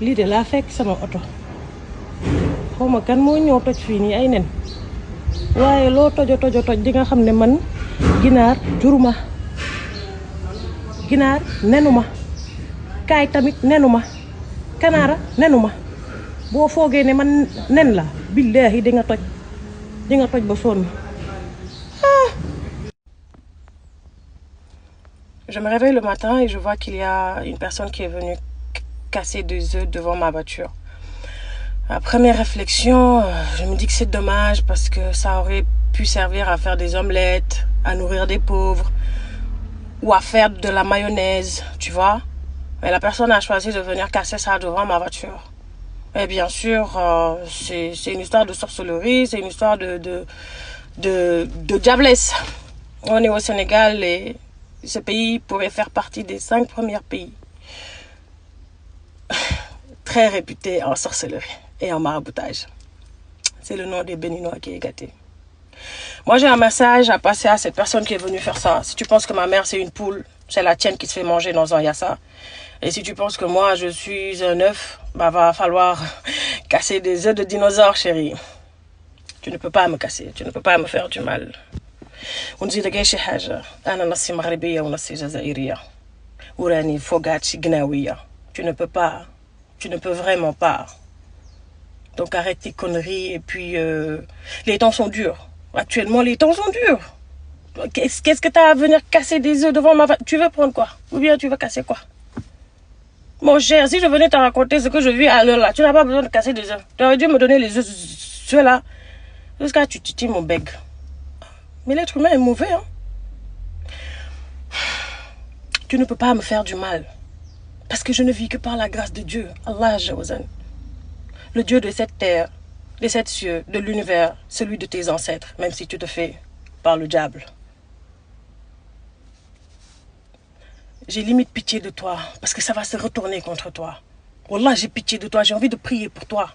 lii de laa fekk sama oto xawma kan moo ñëw toj fii nii ay nen waaye loo tojo toj di nga xam ne man ginaar juruma ginaar nenuma kaay tamit nenuma kanaara nenuma boo foogee ne man nen la billaahi di nga toj ba sonn. Je me réveille le matin et je vois qu'il y a une personne qui est venue casser des œufs devant ma voiture. La première réflexion, je me dis que c'est dommage parce que ça aurait pu servir à faire des omelettes, à nourrir des pauvres ou à faire de la mayonnaise, tu vois. Mais la personne a choisi de venir casser ça devant ma voiture. Et bien sûr, c'est une histoire de sorcellerie, c'est une histoire de diablesse. On est au Sénégal et ce pays pourrait faire partie des 5 premiers pays très réputés en sorcellerie et en maraboutage. C'est le nom des Béninois qui est gâté. Moi, j'ai un message à passer à cette personne qui est venue faire ça. Si tu penses que ma mère, c'est une poule, c'est la tienne qui se fait manger dans un yassa. Et si tu penses que moi, je suis un œuf, bah, va falloir casser des œufs de dinosaures, chérie. Tu ne peux pas me casser, tu ne peux pas me faire du mal. ونزيد شي حاجة أنا نصي مغربية ونصي جزائرية وراني فوقاتي قناوية. Tu ne peux pas, tu ne peux vraiment pas. Donc arrête tes conneries et puis les temps sont durs. Actuellement les temps sont durs. Qu'est-ce que t'as à venir casser des œufs devant ma... Tu veux prendre quoi? Ou bien tu veux casser quoi? Mon cher, si je venais te raconter ce que je vis à l'heure là, tu n'as pas besoin de casser des œufs. Tu aurais dû me donner les œufs ceux-là. Jusqu'à tu titilles mon bec. Mais l'être humain est mauvais, hein. Tu ne peux pas me faire du mal. Parce que je ne vis que par la grâce de Dieu. Allah Jawazan. Le Dieu de cette terre, de cette cieux, de l'univers, celui de tes ancêtres, même si tu te fais par le diable. J'ai limite pitié de toi, parce que ça va se retourner contre toi. Wallah, j'ai pitié de toi, j'ai envie de prier pour toi.